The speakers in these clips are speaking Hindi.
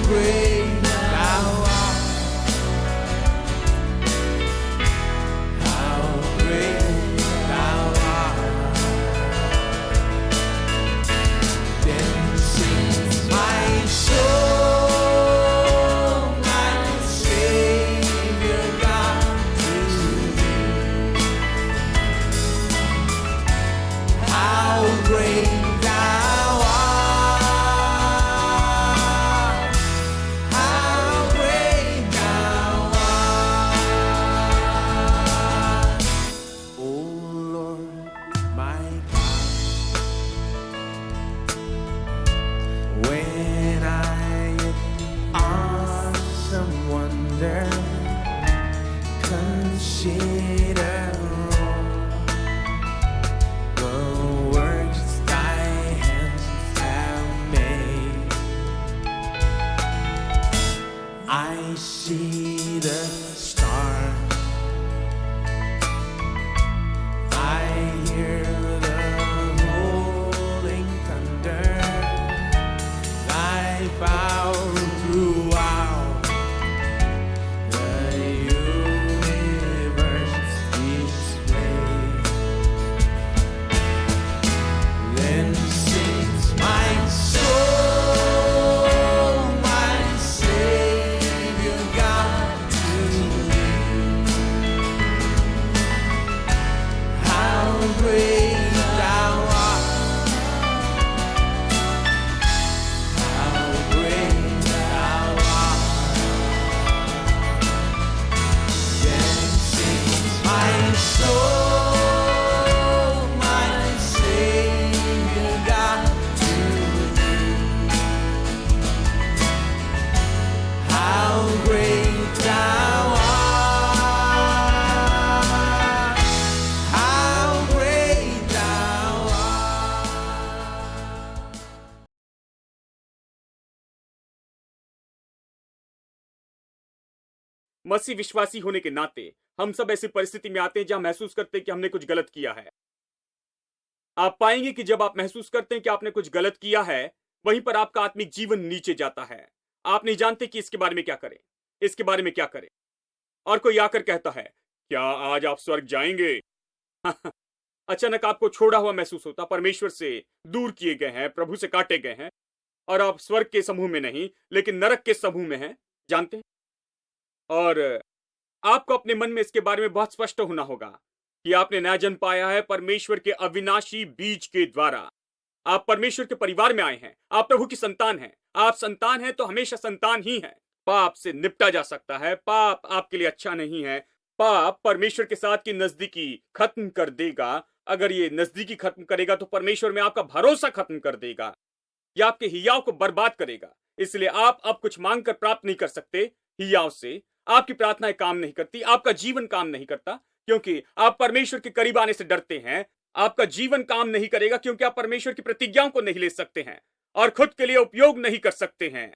great thou art. How great thou art. Then sings my soul, my Savior God, to thee. How great thou art. How great thou art. O Lord, my God, when I in awesome wonder consider all the works thy hands have made, I see the stars, I hear the rolling thunder, thy power throughout the universe displayed. Then sings my soul, my Savior God, to thee. How great thou art. How great thou art. Then sings my soul, my Savior God, to thee. How great thou art. How great thou art. मसीह विश्वासी होने के नाते हम सब ऐसी परिस्थिति में आते हैं जहां महसूस करते हैं कि हमने कुछ गलत किया है। आप पाएंगे कि जब आप महसूस करते हैं कि आपने कुछ गलत किया है, वहीं पर आपका आत्मिक जीवन नीचे जाता है। आप नहीं जानते कि इसके बारे में क्या करें, इसके बारे में क्या करें। और कोई आकर कहता है, क्या आज आप स्वर्ग जाएंगे? अचानक आपको छोड़ा हुआ महसूस होता, परमेश्वर से दूर किए गए हैं, प्रभु से काटे गए हैं, और आप स्वर्ग के समूह में नहीं लेकिन नरक के समूह में हैं, जानते हैं। और आपको अपने मन में इसके बारे में बहुत स्पष्ट होना होगा कि आपने नया जन्म पाया है परमेश्वर के अविनाशी बीज के द्वारा। आप परमेश्वर के परिवार में आए हैं, आप प्रभु की संतान हैं। आप संतान हैं तो हमेशा संतान ही हैं। पाप से निपटा जा सकता है, पाप आपके लिए अच्छा नहीं है। पाप परमेश्वर के साथ की नजदीकी खत्म कर देगा। अगर ये नजदीकी खत्म करेगा तो परमेश्वर में आपका भरोसा खत्म कर देगा, यह आपके हियाव को बर्बाद करेगा। इसलिए आप अब कुछ मांग कर प्राप्त नहीं कर सकते हियाव से। आपकी प्रार्थनाएं काम नहीं करती, आपका जीवन काम नहीं करता क्योंकि आप परमेश्वर के करीब आने से डरते हैं। आपका जीवन काम नहीं करेगा क्योंकि आप परमेश्वर की प्रतिज्ञाओं को नहीं ले सकते हैं और खुद के लिए उपयोग नहीं कर सकते हैं।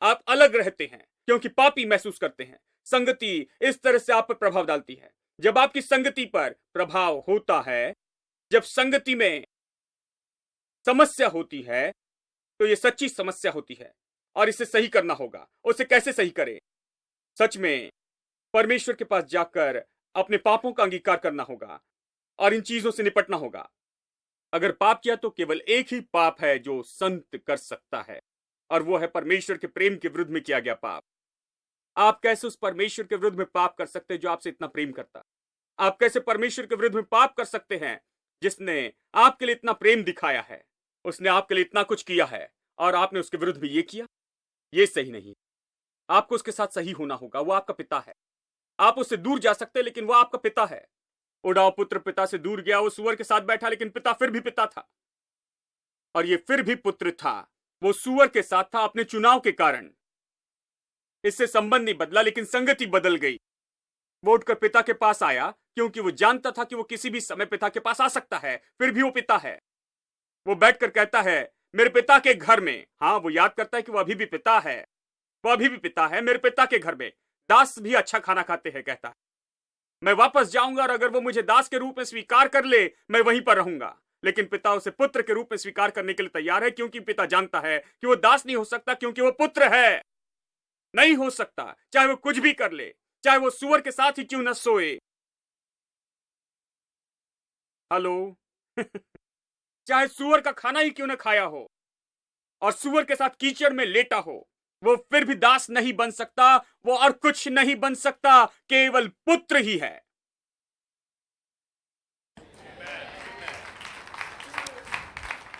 आप अलग रहते हैं क्योंकि पापी महसूस करते हैं। संगति इस तरह से आप पर प्रभाव डालती है। जब आपकी संगति पर प्रभाव होता है, जब संगति में समस्या होती है, तो यह सच्ची समस्या होती है और इसे सही करना होगा। उसे कैसे सही करें? सच में परमेश्वर के पास जाकर अपने पापों का अंगीकार करना होगा और इन चीजों से निपटना होगा। अगर पाप किया तो केवल एक ही पाप है जो संत कर सकता है, और वो है परमेश्वर के प्रेम के विरुद्ध में किया गया पाप। आप कैसे उस परमेश्वर के विरुद्ध में पाप कर सकते हैं जो आपसे इतना प्रेम करता? आप कैसे परमेश्वर के विरुद्ध में पाप कर सकते हैं जिसने आपके लिए इतना प्रेम दिखाया है? उसने आपके लिए इतना कुछ किया है और आपने उसके विरुद्ध में ये किया। ये सही नहीं। आपको उसके साथ सही होना होगा। वो आपका पिता है। आप उससे दूर जा सकते हैं लेकिन वो आपका पिता है। उड़ाव पुत्र पिता से दूर गया, वो सूअर के साथ बैठा लेकिन पिता फिर भी पिता था, और ये फिर भी पुत्र था। वो सूअर के साथ था अपने चुनाव के कारण। इससे संबंध नहीं बदला लेकिन संगति बदल गई। वो उठकर पिता के पास आया क्योंकि वो जानता था कि वो किसी भी समय पिता के पास आ सकता है। फिर भी वो पिता है। वो बैठकर कहता है, मेरे पिता के घर में। हाँ, वो याद करता है कि वो अभी भी पिता है। वो अभी भी पिता है। मेरे पिता के घर में दास भी अच्छा खाना खाते हैं। कहता है, मैं वापस जाऊंगा और अगर वो मुझे दास के रूप में स्वीकार कर ले, मैं वहीं पर रहूंगा। लेकिन पिता उसे पुत्र के रूप में स्वीकार करने के लिए तैयार है, क्योंकि पिता जानता है कि वो दास नहीं हो सकता, क्योंकि वो पुत्र है। नहीं हो सकता, चाहे वो कुछ भी कर ले, चाहे वो सूअर के साथ ही क्यों न सोए। हेलो। चाहे सूअर का खाना ही क्यों न खाया हो और सूअर के साथ कीचड़ में लेटा हो, वो फिर भी दास नहीं बन सकता। वो और कुछ नहीं बन सकता, केवल पुत्र ही है।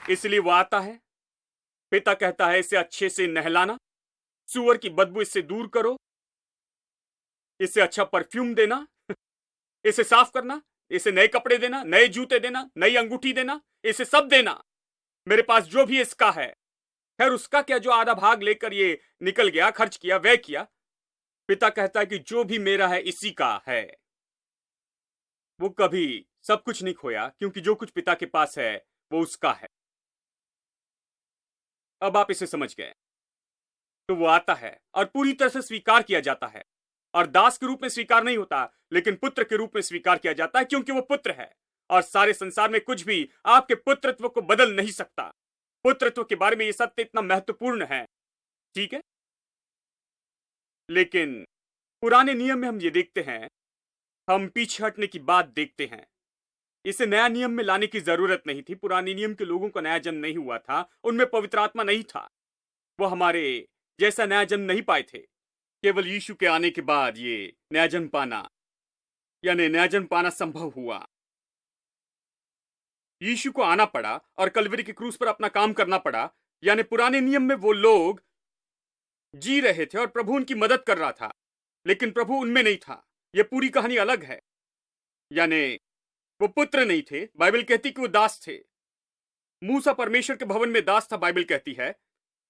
इसलिए वो आता है, पिता कहता है इसे अच्छे से नहलाना, सूअर की बदबू इससे दूर करो, इसे अच्छा परफ्यूम देना, इसे साफ करना, इसे नए कपड़े देना, नए जूते देना, नई अंगूठी देना, इसे सब देना। मेरे पास जो भी इसका है, खैर उसका क्या, जो आधा भाग लेकर ये निकल गया, खर्च किया, व्यय किया। पिता कहता है कि जो भी मेरा है इसी का है। वो कभी सब कुछ नहीं खोया, क्योंकि जो कुछ पिता के पास है वो उसका है। अब आप इसे समझ गए। तो वो आता है और पूरी तरह से स्वीकार किया जाता है, और दास के रूप में स्वीकार नहीं होता, लेकिन पुत्र के रूप में स्वीकार किया जाता है, क्योंकि वो पुत्र है। और सारे संसार में कुछ भी आपके पुत्रत्व को बदल नहीं सकता। पुत्रत्व के बारे में ये सत्य इतना महत्वपूर्ण है, ठीक है। लेकिन पुराने नियम में हम ये देखते हैं, हम पीछे हटने की बात देखते हैं। इसे नया नियम में लाने की जरूरत नहीं थी। पुराने नियम के लोगों का नया जन्म नहीं हुआ था, उनमें पवित्र आत्मा नहीं था, वो हमारे जैसा नया जन्म नहीं पाए थे। केवल यीशु के आने के बाद ये नया जन्म पाना, यानी नया जन्म पाना संभव हुआ। यीशु को आना पड़ा और कलवरी के क्रूस पर अपना काम करना पड़ा। यानी पुराने नियम में वो लोग जी रहे थे और प्रभु उनकी मदद कर रहा था, लेकिन प्रभु उनमें नहीं था। यह पूरी कहानी अलग है। यानी वो पुत्र नहीं थे, बाइबल कहती कि वो दास थे। मूसा परमेश्वर के भवन में दास था, बाइबल कहती है।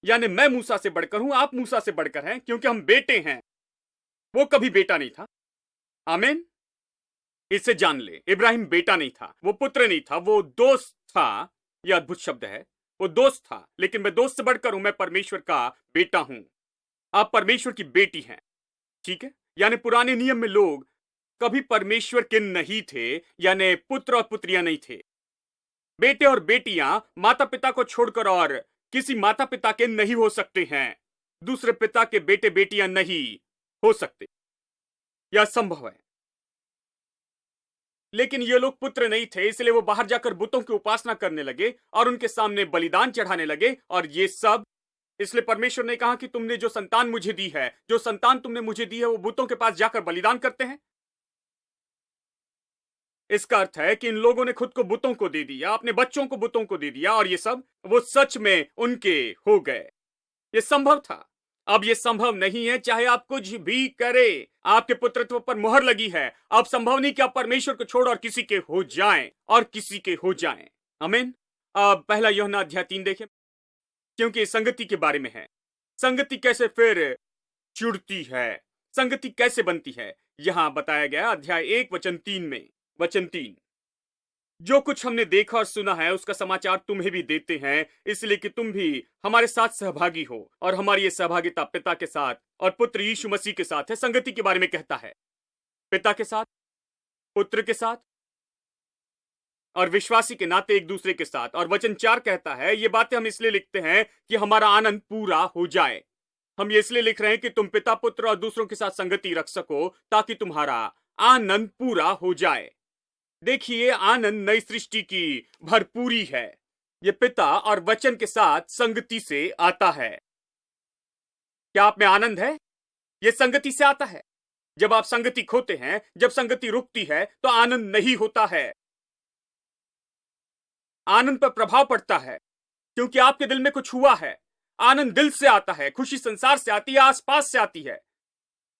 यानी मैं मूसा से बढ़कर हूं, आप मूसा से बढ़कर हैं, क्योंकि हम बेटे हैं। वो कभी बेटा नहीं था। आमीन। इसे जान ले, इब्राहिम बेटा नहीं था, वो पुत्र नहीं था, वो दोस्त था। यह अद्भुत शब्द है, वो दोस्त था। लेकिन मैं दोस्त से बढ़कर हूं, मैं परमेश्वर का बेटा हूं। आप परमेश्वर की बेटी हैं, ठीक है। यानी पुराने नियम में लोग कभी परमेश्वर के नहीं थे, यानी पुत्र और पुत्रियां नहीं थे। बेटे और बेटियां माता पिता को छोड़कर और किसी माता पिता के नहीं हो सकते हैं। दूसरे पिता के बेटे बेटियां नहीं हो सकते, यह संभव है। लेकिन ये लोग पुत्र नहीं थे, इसलिए वो बाहर जाकर बुतों की उपासना करने लगे और उनके सामने बलिदान चढ़ाने लगे। और ये सब इसलिए परमेश्वर ने कहा कि तुमने जो संतान मुझे दी है, जो संतान तुमने मुझे दी है, वो बुतों के पास जाकर बलिदान करते हैं। इसका अर्थ है कि इन लोगों ने खुद को बुतों को दे दिया, अपने बच्चों को बुतों को दे दिया, और ये सब वो सच में उनके हो गए। ये संभव था, अब ये संभव नहीं है। चाहे आप कुछ भी करें, आपके पुत्रत्व पर मुहर लगी है। अब संभव नहीं कि आप परमेश्वर को छोड़ और किसी के हो जाएं, और किसी के हो जाएं। आमीन। अब पहला यूहन्ना अध्याय 3 देखें, क्योंकि संगति के बारे में है। संगति कैसे फिर जुड़ती है, संगति कैसे बनती है, यहां बताया गया अध्याय 1 वचन 3 में। वचन 3, जो कुछ हमने देखा और सुना है उसका समाचार तुम्हें भी देते हैं, इसलिए कि तुम भी हमारे साथ सहभागी हो। और हमारी ये सहभागिता पिता के साथ और पुत्र यीशु मसीह के साथ है। संगति के बारे में कहता है, पिता के साथ, पुत्र के साथ और विश्वासी के नाते एक दूसरे के साथ। और वचन 4 कहता है, ये बातें हम इसलिए लिखते हैं कि हमारा आनंद पूरा हो जाए। हम ये इसलिए लिख रहे हैं कि तुम पिता, पुत्र और दूसरों के साथ संगति रख सको, ताकि तुम्हारा आनंद पूरा हो जाए। देखिए, आनंद नई सृष्टि की भरपूरी है। ये पिता और वचन के साथ संगति से आता है। क्या आप में आनंद है? ये संगति से आता है। जब आप संगति खोते हैं, जब संगति रुकती है, तो आनंद नहीं होता है। आनंद पर प्रभाव पड़ता है, क्योंकि आपके दिल में कुछ हुआ है। आनंद दिल से आता है, खुशी संसार से आती है, आसपास से आती है।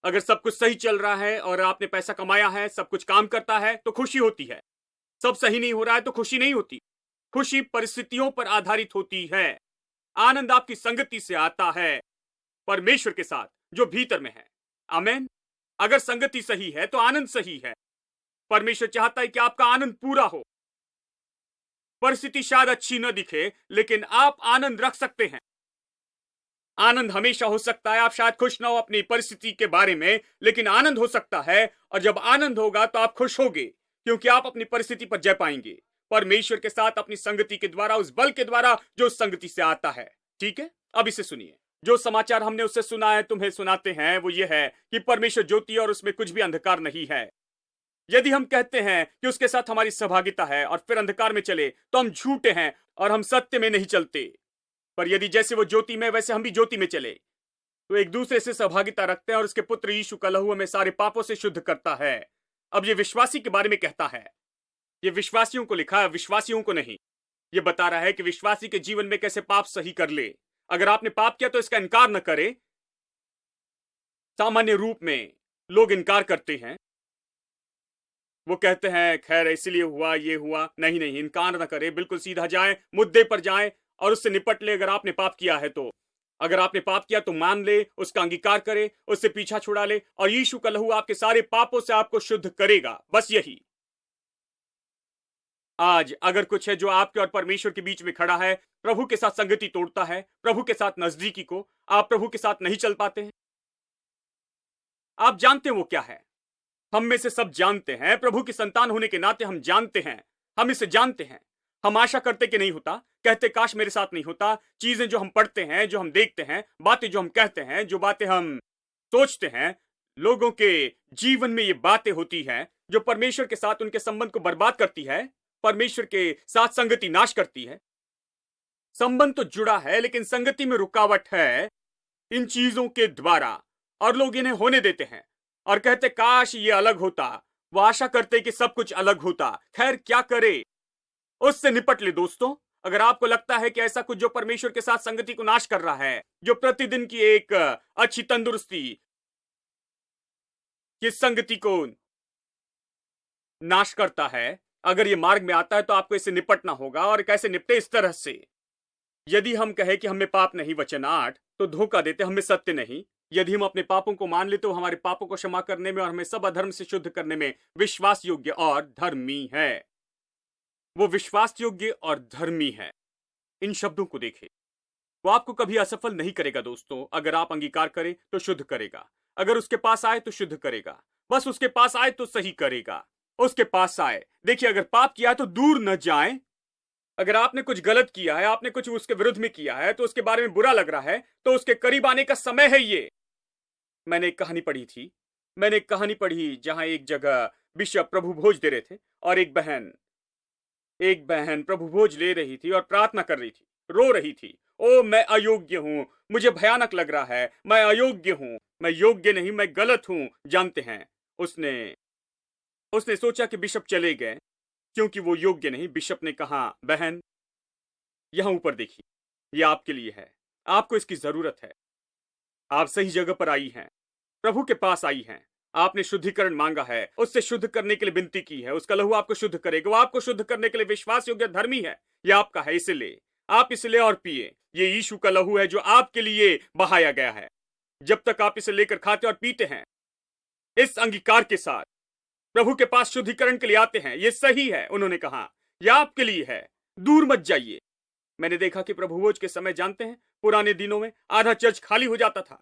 अगर सब कुछ सही चल रहा है और आपने पैसा कमाया है, सब कुछ काम करता है, तो खुशी होती है। सब सही नहीं हो रहा है तो खुशी नहीं होती। खुशी परिस्थितियों पर आधारित होती है। आनंद आपकी संगति से आता है, परमेश्वर के साथ जो भीतर में है। आमीन। अगर संगति सही है तो आनंद सही है। परमेश्वर चाहता है कि आपका आनंद पूरा हो। परिस्थिति शायद अच्छी न दिखे, लेकिन आप आनंद रख सकते हैं। आनंद हमेशा हो सकता है। आप शायद खुश ना हो अपनी परिस्थिति के बारे में, लेकिन आनंद हो सकता है। और जब आनंद होगा तो आप खुश होगे, क्योंकि आप अपनी परिस्थिति पर जय पाएंगे। परमेश्वर के साथ अपनी संगति के द्वारा, उस बल के द्वारा जो उस संगति से आता है। ठीक है, अब इसे सुनिए। जो समाचार हमने उससे सुना है, तुम्हें सुनाते हैं, वो ये है कि परमेश्वर ज्योति और उसमें कुछ भी अंधकार नहीं है। यदि हम कहते हैं कि उसके साथ हमारी सहभागिता है और फिर अंधकार में चले, तो हम झूठे हैं और हम सत्य में नहीं चलते। पर यदि जैसे वो ज्योति में वैसे हम भी ज्योति में चले, तो एक दूसरे से सहभागिता रखते हैं और उसके पुत्र यीशु का लहू हमें सारे पापों से शुद्ध करता है। अब ये विश्वासी के बारे में कहता है, ये विश्वासियों को लिखा है, विश्वासियों को नहीं। ये बता रहा है कि विश्वासी के जीवन में कैसे पाप सही कर ले। अगर आपने पाप किया तो इसका इनकार न करे। सामान्य रूप में लोग इनकार करते हैं, वो कहते हैं खैर इसलिए हुआ, ये हुआ। नहीं नहीं, इनकार न करे, बिल्कुल सीधा जाए, मुद्दे पर जाए और उससे निपट ले। अगर आपने पाप किया है तो, अगर आपने पाप किया तो मान ले, उसका अंगीकार करे, उससे पीछा छुड़ा ले और यीशु का लहू आपके सारे पापों से आपको शुद्ध करेगा। बस यही। आज अगर कुछ है जो आपके और परमेश्वर के बीच में खड़ा है, प्रभु के साथ संगति तोड़ता है, प्रभु के साथ नजदीकी को, आप प्रभु के साथ नहीं चल पाते हैं, आप जानते हैं वो क्या है। हम में से सब जानते हैं, प्रभु की संतान होने के नाते हम जानते हैं, हम इसे जानते हैं। हम आशा करते कि नहीं होता, कहते काश मेरे साथ नहीं होता। चीजें जो हम पढ़ते हैं, जो हम देखते हैं, बातें जो हम कहते हैं, जो बातें हम सोचते हैं, लोगों के जीवन में ये बातें होती हैं जो परमेश्वर के साथ उनके संबंध को बर्बाद करती है, परमेश्वर के साथ संगति नाश करती है। संबंध तो जुड़ा है लेकिन संगति में रुकावट है इन चीजों के द्वारा, और लोग इन्हें होने देते हैं और कहते काश ये अलग होता। वो आशा करते कि सब कुछ अलग होता। खैर क्या करे, उससे निपट ले दोस्तों। अगर आपको लगता है कि ऐसा कुछ जो परमेश्वर के साथ संगति को नाश कर रहा है, जो प्रतिदिन की एक अच्छी तंदुरुस्ती की संगति को नाश करता है, अगर ये मार्ग में आता है तो आपको इससे निपटना होगा। और कैसे निपटे? इस तरह से, यदि हम कहें कि हमें पाप नहीं, वचन 8, तो धोखा देते, हमें सत्य नहीं। यदि हम अपने पापों को मान ले तो हमारे पापों को क्षमा करने में और हमें सब अधर्म से शुद्ध करने में विश्वास योग्य और धर्मी है। वो विश्वास योग्य और धर्मी है। इन शब्दों को देखें, वो आपको कभी असफल नहीं करेगा दोस्तों। अगर आप अंगीकार करें तो शुद्ध करेगा, अगर उसके पास आए तो शुद्ध करेगा, बस उसके पास आए तो सही करेगा। उसके पास आए। देखिए, अगर पाप किया तो दूर न जाए। अगर आपने कुछ गलत किया है, आपने कुछ उसके विरुद्ध में किया है, तो उसके बारे में बुरा लग रहा है, तो उसके करीब आने का समय है ये। मैंने एक कहानी पढ़ी थी, मैंने एक कहानी पढ़ी जहां एक जगह बिशप प्रभु भोज दे रहे थे और एक बहन प्रभु भोज ले रही थी और प्रार्थना कर रही थी, रो रही थी। ओ मैं अयोग्य हूं, मुझे भयानक लग रहा है, मैं अयोग्य हूं, मैं योग्य नहीं, मैं गलत हूं। जानते हैं, उसने सोचा कि बिशप चले गए क्योंकि वो योग्य नहीं। बिशप ने कहा, बहन यहां ऊपर देखिए, ये आपके लिए है, आपको इसकी जरूरत है। आप सही जगह पर आई हैं, प्रभु के पास आई हैं, आपने शुद्धिकरण मांगा है, उससे शुद्ध करने के लिए विनती की है, उसका लहू आपको शुद्ध करेगा। वो आपको शुद्ध करने के लिए विश्वास योग्य धर्मी है। ये आपका है, इसे ले, आप इसे ले और पिए। ये यीशु का लहू है जो आपके लिए बहाया गया है। जब तक आप इसे लेकर खाते और पीते हैं इस अंगीकार के साथ, प्रभु के पास शुद्धिकरण के लिए आते हैं, ये सही है। उन्होंने कहा यह आपके लिए है, दूर मत जाइए। मैंने देखा कि प्रभु भोज के समय, जानते हैं, पुराने दिनों में आधा चर्च खाली हो जाता था,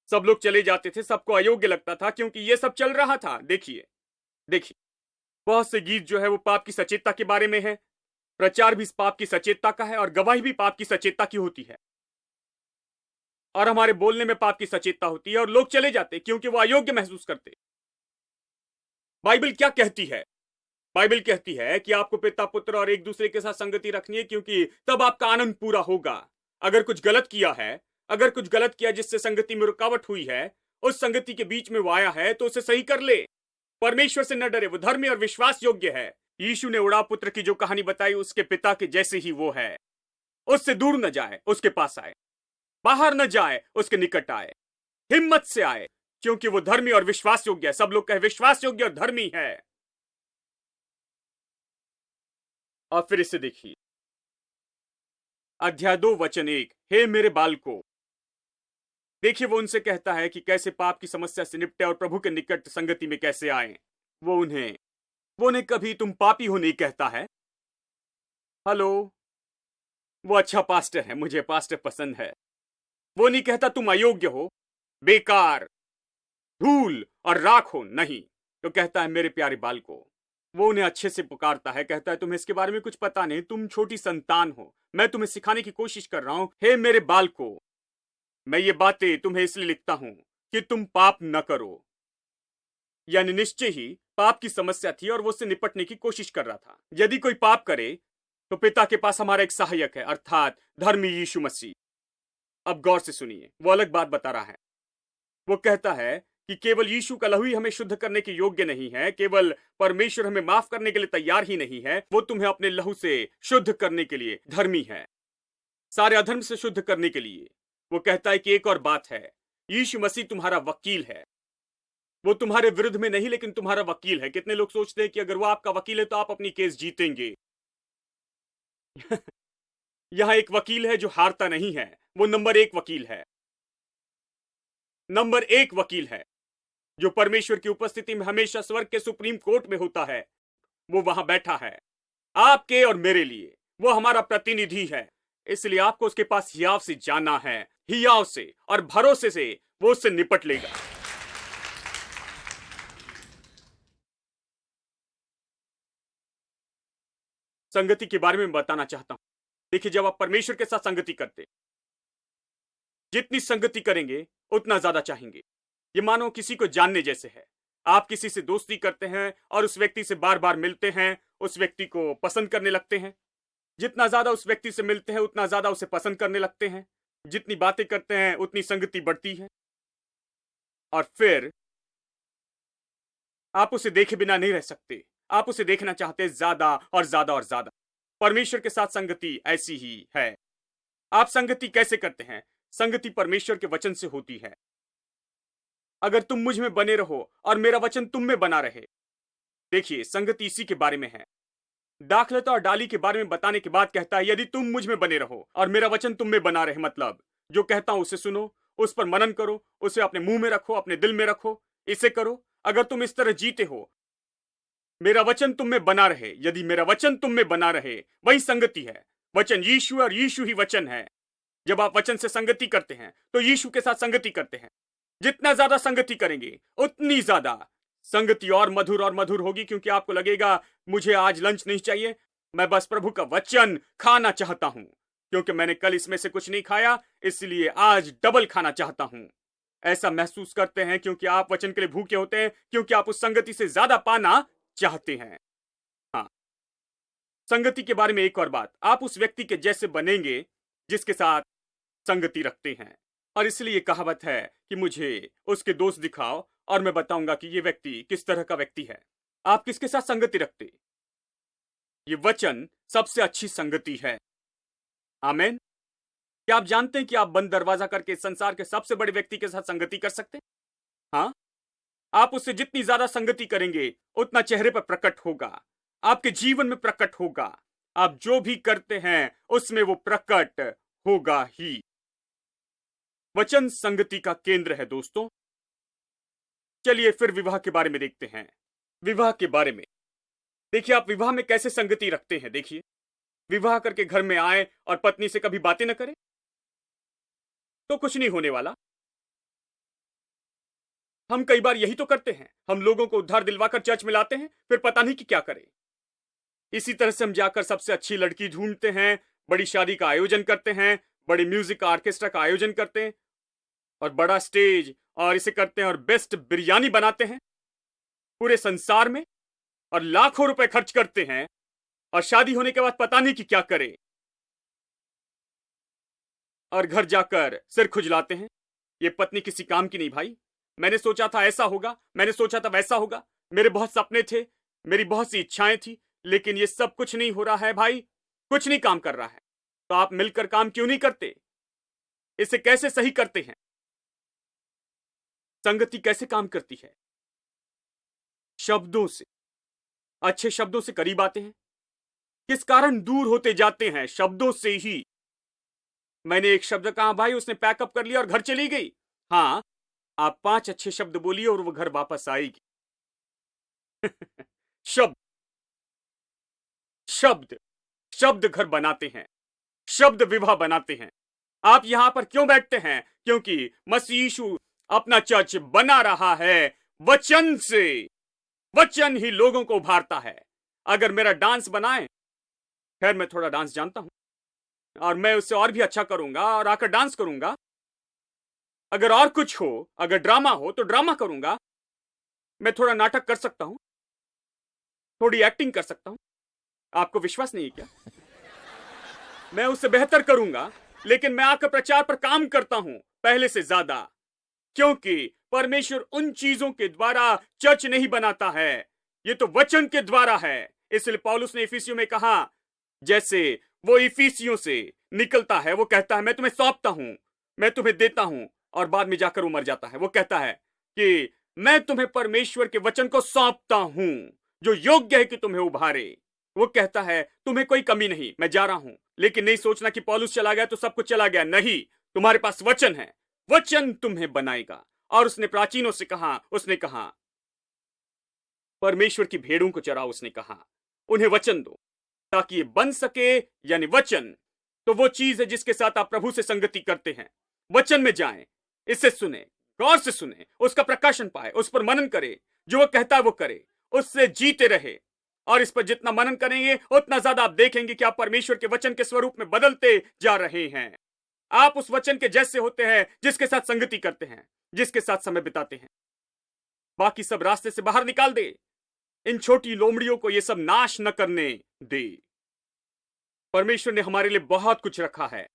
सब लोग चले जाते थे, सबको अयोग्य लगता था क्योंकि ये सब चल रहा था। देखिए, बहुत से गीत जो है वो पाप की सचेतता के बारे में है, प्रचार भी पाप की सचेतता का है और गवाही भी पाप की सचेतता की होती है, और हमारे बोलने में पाप की सचेतता होती है और लोग चले जाते क्योंकि वो अयोग्य महसूस करते। बाइबल क्या कहती है? बाइबल कहती है कि आपको पिता पुत्र और एक दूसरे के साथ संगति रखनी है, क्योंकि तब आपका आनंद पूरा होगा। अगर कुछ गलत किया है, अगर कुछ गलत किया जिससे संगति में रुकावट हुई है, उस संगति के बीच में वो आया है, तो उसे सही कर ले। परमेश्वर से न डरे, वो धर्मी और विश्वास योग्य है। यीशु ने उड़ा पुत्र की जो कहानी बताई, उसके पिता के जैसे ही वो है। उससे दूर न जाए, उसके पास आए, बाहर न जाए, उसके निकट आए, हिम्मत से आए, क्योंकि वो धर्मी और विश्वास योग्य है। सब लोग कहे विश्वास योग्य और धर्मी है। और फिर इसे देखिए, अध्याय 2 वचन 1, हे मेरे बालकों। देखिए, वो उनसे कहता है कि कैसे पाप की समस्या से निपटे और प्रभु के निकट संगति में कैसे आए। वो उन्हें कभी तुम पापी हो नहीं कहता है। हेलो, वो अच्छा पास्टर है, मुझे पास्टर पसंद है। वो नहीं कहता तुम अयोग्य हो, बेकार, धूल और राख हो, नहीं। तो कहता है मेरे प्यारे बालकों, वो उन्हें अच्छे से पुकारता है, कहता है तुम्हें इसके बारे में कुछ पता नहीं, तुम छोटी संतान हो, मैं तुम्हें सिखाने की कोशिश कर रहा हूं। हे मेरे बालको, मैं ये बातें तुम्हें इसलिए लिखता हूं कि तुम पाप न करो। यानी निश्चय ही पाप की समस्या थी और वो उससे निपटने की कोशिश कर रहा था। यदि कोई पाप करे तो पिता के पास हमारा एक सहायक है, अर्थात धर्मी यीशु मसीह। अब गौर से सुनिए, वो अलग बात बता रहा है। वो कहता है कि केवल यीशु का लहू ही हमें शुद्ध करने के योग्य नहीं है, केवल परमेश्वर हमें माफ करने के लिए तैयार ही नहीं है, वो तुम्हें अपने लहू से शुद्ध करने के लिए धर्मी है, सारे अधर्म से शुद्ध करने के लिए। वो कहता है कि एक और बात है, यीशु मसीह तुम्हारा वकील है। वो तुम्हारे विरुद्ध में नहीं, लेकिन तुम्हारा वकील है। कितने लोग सोचते हैं कि अगर वो आपका वकील है तो आप अपनी केस जीतेंगे। यहां एक वकील है जो हारता नहीं है, वो नंबर 1 वकील है। नंबर 1 वकील है जो परमेश्वर की उपस्थिति में हमेशा स्वर्ग के सुप्रीम कोर्ट में होता है। वो वहां बैठा है आपके और मेरे लिए, वो हमारा प्रतिनिधि है। इसलिए आपको उसके पास हियाव से जाना है, हियाव से और भरोसे से वो उससे निपट लेगा। संगति के बारे में बताना चाहता हूं। देखिए, जब आप परमेश्वर के साथ संगति करते, जितनी संगति करेंगे उतना ज्यादा चाहेंगे। ये मानो किसी को जानने जैसे है। आप किसी से दोस्ती करते हैं और उस व्यक्ति से बार बार मिलते हैं, उस व्यक्ति को पसंद करने लगते हैं। जितना ज्यादा उस व्यक्ति से मिलते हैं उतना ज्यादा उसे पसंद करने लगते हैं। जितनी बातें करते हैं उतनी संगति बढ़ती है और फिर आप उसे देखे बिना नहीं रह सकते। आप उसे देखना चाहते हैं ज्यादा और ज्यादा और ज्यादा। परमेश्वर के साथ संगति ऐसी ही है। आप संगति कैसे करते हैं? संगति परमेश्वर के वचन से होती है। अगर तुम मुझ में बने रहो और मेरा वचन तुम में बना रहे। देखिए, संगति इसी के बारे में है। दाखलता और डाली के बारे में बताने के बाद कहता है, यदि तुम मुझ में बने रहो और मेरा वचन तुम में बना रहे, मतलब जो कहता हूं उसे सुनो, उस पर मनन करो, उसे अपने मुंह में रखो, अपने दिल में रखो, इसे करो। अगर तुम इस तरह जीते हो, मेरा वचन तुम में बना रहे, यदि मेरा वचन तुम में बना रहे, वही संगति है। वचन यीशु और यीशु ही वचन है। जब आप वचन से संगति करते हैं तो यीशु के साथ संगति करते हैं। जितना ज्यादा संगति करेंगे उतनी ज्यादा संगति और मधुर होगी, क्योंकि आपको लगेगा मुझे आज लंच नहीं चाहिए, मैं बस प्रभु का वचन खाना चाहता हूं, क्योंकि मैंने कल इसमें से कुछ नहीं खाया, इसलिए आज डबल खाना चाहता हूं। ऐसा महसूस करते हैं क्योंकि आप वचन के लिए भूखे होते हैं, क्योंकि आप उस संगति से ज्यादा पाना चाहते हैं। हाँ, संगति के बारे में एक और बात, आप उस व्यक्ति के जैसे बनेंगे जिसके साथ संगति रखते हैं। और इसलिए ये कहावत है कि मुझे उसके दोस्त दिखाओ और मैं बताऊंगा कि ये व्यक्ति किस तरह का व्यक्ति है। आप किसके साथ संगति रखते? ये वचन सबसे अच्छी संगति है। आमीन। क्या आप जानते हैं कि आप बंद दरवाजा करके संसार के सबसे बड़े व्यक्ति के साथ संगति कर सकते हैं? हाँ, आप उससे जितनी ज्यादा संगति करेंगे उतना चेहरे पर प्रकट होगा, आपके जीवन में प्रकट होगा। आप जो भी करते हैं उसमें वो प्रकट होगा ही। वचन संगति का केंद्र है दोस्तों। चलिए फिर विवाह के बारे में देखते हैं। विवाह के बारे में देखिए, आप विवाह में कैसे संगति रखते हैं। देखिए, विवाह करके घर में आए और पत्नी से कभी बातें न करें तो कुछ नहीं होने वाला। हम कई बार यही तो करते हैं। हम लोगों को उद्धार दिलवाकर चर्च में लाते हैं, फिर पता नहीं कि क्या करें। इसी तरह से हम जाकर सबसे अच्छी लड़की ढूंढते हैं, बड़ी शादी का आयोजन करते हैं, बड़े म्यूजिक ऑर्केस्ट्रा का आयोजन करते हैं और बड़ा स्टेज और इसे करते हैं और बेस्ट बिरयानी बनाते हैं पूरे संसार में और लाखों रुपए खर्च करते हैं और शादी होने के बाद पता नहीं कि क्या करें और घर जाकर सिर खुजलाते हैं। ये पत्नी किसी काम की नहीं भाई। मैंने सोचा था ऐसा होगा, मैंने सोचा था वैसा होगा, मेरे बहुत सपने थे, मेरी बहुत सी इच्छाएं थी, लेकिन ये सब कुछ नहीं हो रहा है भाई, कुछ नहीं काम कर रहा है। तो आप मिलकर काम क्यों नहीं करते? इसे कैसे सही करते हैं? संगति कैसे काम करती है? शब्दों से, अच्छे शब्दों से करीब आते हैं। किस कारण दूर होते जाते हैं? शब्दों से ही। मैंने एक शब्द कहा भाई, उसने पैकअप कर लिया और घर चली गई। हाँ, आप 5 अच्छे शब्द बोलिए और वो घर वापस आएगी। शब्द शब्द शब्द घर बनाते हैं, शब्द विवाह बनाते हैं। आप यहां पर क्यों बैठते हैं? क्योंकि मसीह यीशु अपना चर्च बना रहा है वचन से। वचन ही लोगों को उभारता है। अगर मेरा डांस बनाए, खैर मैं थोड़ा डांस जानता हूं और मैं उससे और भी अच्छा करूंगा और आकर डांस करूंगा। अगर और कुछ हो, अगर ड्रामा हो तो ड्रामा करूंगा। मैं थोड़ा नाटक कर सकता हूं, थोड़ी एक्टिंग कर सकता हूं। आपको विश्वास नहीं है क्या? मैं उससे बेहतर करूंगा, लेकिन मैं आकर प्रचार पर काम करता हूं पहले से ज्यादा, क्योंकि परमेश्वर उन चीजों के द्वारा चर्च नहीं बनाता है, ये तो वचन के द्वारा है। इसलिए पौलुस ने इफिसियों में कहा, जैसे वो इफिसियों से निकलता है, वो कहता है मैं तुम्हें सौंपता हूं, मैं तुम्हें देता हूं, और बाद में जाकर वो मर जाता है। वो कहता है कि मैं तुम्हें परमेश्वर के वचन को सौंपता हूं जो योग्य है कि तुम्हें उभारे। वो कहता है तुम्हें कोई कमी नहीं, मैं जा रहा हूं। लेकिन नहीं सोचना कि पौलुस चला गया तो सब कुछ चला गया। नहीं, तुम्हारे पास वचन है, वचन तुम्हें बनाएगा। और उसने प्राचीनों से कहा, उसने कहा परमेश्वर की भेड़ों को चराओ। उसने कहा उन्हें वचन दो ताकि ये बन सके। यानी वचन तो वो चीज है जिसके साथ आप प्रभु से संगति करते हैं। वचन में जाएं, इसे सुने, गौर से सुने, उसका प्रकाशन पाए, उस पर मनन करे, जो वो कहता है वो करे, उससे जीते रहे। और इस पर जितना मनन करेंगे उतना ज्यादा आप देखेंगे कि आप परमेश्वर के वचन के स्वरूप में बदलते जा रहे हैं। आप उस वचन के जैसे होते हैं जिसके साथ संगति करते हैं, जिसके साथ समय बिताते हैं। बाकी सब रास्ते से बाहर निकाल दे। इन छोटी लोमड़ियों को ये सब नाश न करने दे। परमेश्वर ने हमारे लिए बहुत कुछ रखा है।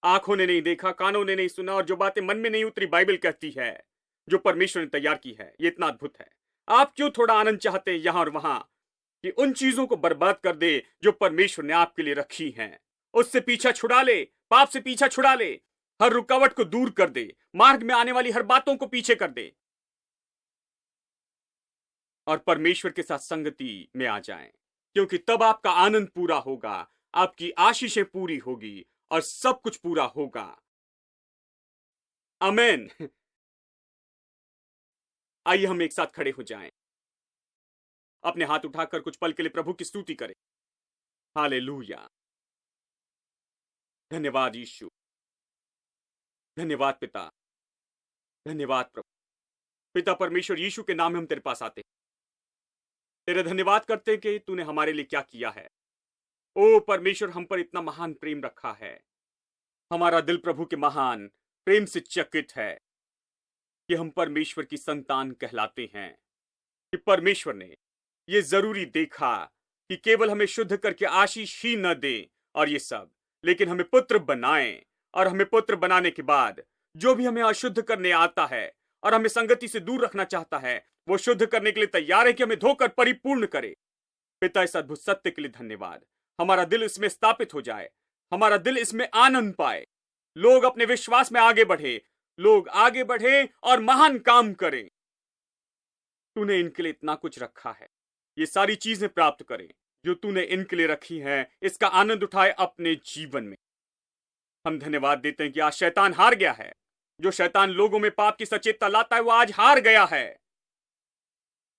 आंखों ने नहीं देखा, कानों ने नहीं सुना, और जो बातें मन में नहीं उतरी, बाइबल कहती है जो परमेश्वर ने तैयार की है। ये इतना अद्भुत है। आप क्यों थोड़ा आनंद चाहते हैं यहां और वहां कि उन चीजों को बर्बाद कर दे जो परमेश्वर ने आपके लिए रखी हैं। उससे पीछा छुड़ा ले, पाप से पीछा छुड़ा ले, हर रुकावट को दूर कर दे, मार्ग में आने वाली हर बातों को पीछे कर दे और परमेश्वर के साथ संगति में आ जाएं, क्योंकि तब आपका आनंद पूरा होगा, आपकी आशीषें पूरी होगी और सब कुछ पूरा होगा। आमीन। आइए हम एक साथ खड़े हो जाएं, अपने हाथ उठाकर कुछ पल के लिए प्रभु की स्तुति करें। हालेलुया। धन्यवाद यीशु, धन्यवाद पिता, धन्यवाद प्रभु। पिता परमेश्वर, यीशु के नाम में हम तेरे पास आते हैं, तेरे धन्यवाद करते हैं कि तूने हमारे लिए क्या किया है। ओ परमेश्वर, हम पर इतना महान प्रेम रखा है। हमारा दिल प्रभु के महान प्रेम से चकित है कि हम परमेश्वर की संतान कहलाते हैं, कि परमेश्वर ने ये जरूरी देखा कि केवल हमें शुद्ध करके आशीष ही न दे और ये सब, लेकिन हमें पुत्र बनाएं। और हमें पुत्र बनाने के बाद जो भी हमें अशुद्ध करने आता है और हमें संगति से दूर रखना चाहता है, वो शुद्ध करने के लिए तैयार है कि हमें धोकर परिपूर्ण करे। पिता, इस अद्भुत सत्य के लिए धन्यवाद। हमारा दिल इसमें स्थापित हो जाए, हमारा दिल इसमें आनंद पाए, लोग अपने विश्वास में आगे बढ़े, लोग आगे बढ़े और महान काम करें। तूने इनके लिए इतना कुछ रखा है, ये सारी चीजें प्राप्त करें जो तूने इनके लिए रखी हैं, इसका आनंद उठाए अपने जीवन में। हम धन्यवाद देते हैं कि आज शैतान हार गया है। जो शैतान लोगों में पाप की सचेतता लाता है वो आज हार गया है,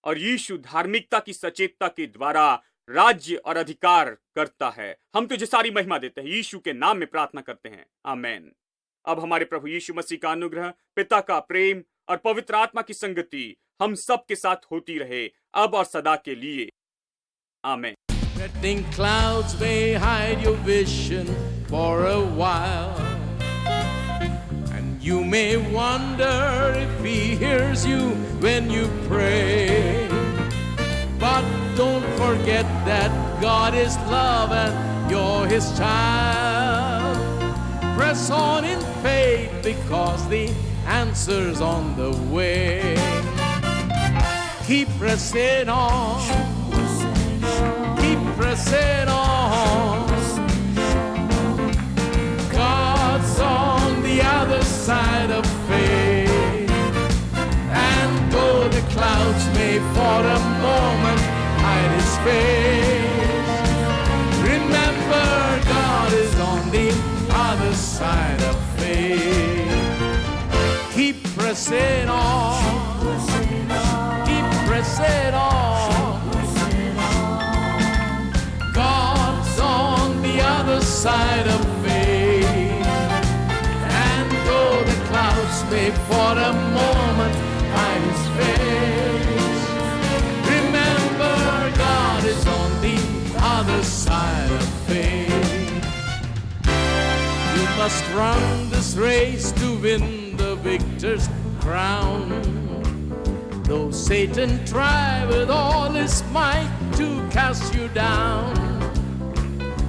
और यीशु धार्मिकता की सचेतता के द्वारा राज्य और अधिकार करता है। हम तुझे सारी महिमा देते हैं, यीशु के नाम में प्रार्थना करते हैं, आमेन। अब हमारे प्रभु यीशु मसीह का अनुग्रह, पिता का प्रेम और पवित्र आत्मा की संगति हम सब के साथ होती रहे, अब और सदा के लिए, आमेन। Threatening clouds may hide your vision for a while, and you may wonder if he hears you when you pray. But don't forget that God is love and you're his child. Press on in faith because the answer's on the way. Keep pressing on. Keep pressing on. God's on the other side of faith. And though the clouds may for a moment hide his face, remember God is on the other side of faith. Keep pressing on. Keep pressing on. Side of faith, and though the clouds may for a moment hide his face, remember must run this race to win the victor's crown. Though Satan try with all his might to cast you down,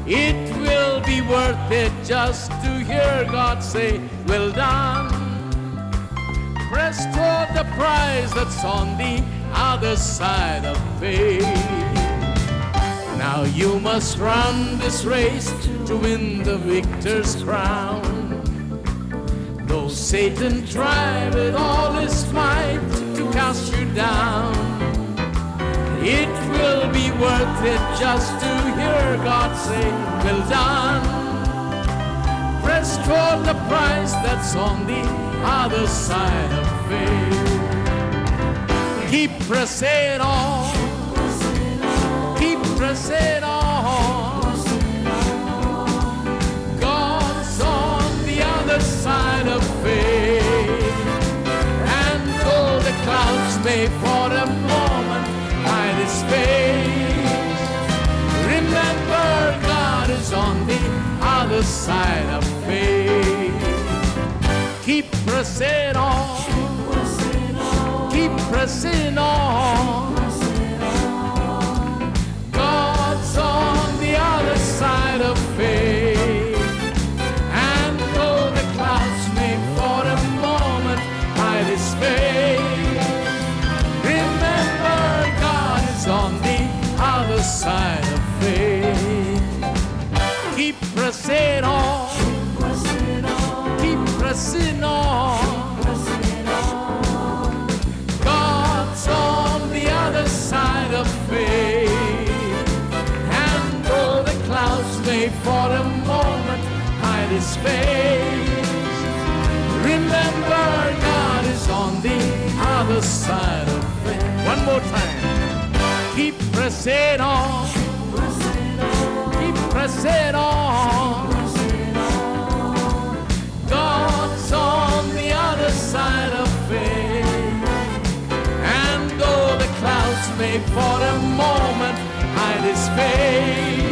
it will be worth it just to hear God say, well done. Press toward the prize that's on the other side of faith. Now you must run this race to win the victor's crown. Though Satan try with all his might to cast you down, it will be worth it just to hear God say, well done. Press toward the prize that's on the other side of faith. Keep pressing on. Keep pressing on. God's on the other side of faith. And though the clouds may for a moment hide his face, remember God is on the other side of faith. Keep pressing on. Keep pressing on. God's on the other side of faith. And though the clouds may for a moment hide his face, remember God is on the other side of faith. Keep pressing on. Keep pressing on. God's on the other side of faith. And though the clouds may for a moment hide his face, remember God is on the other side of faith. One more time. Keep pressing on. Keep pressing on. God's on the other side of faith. And though the clouds may for a moment hide his face,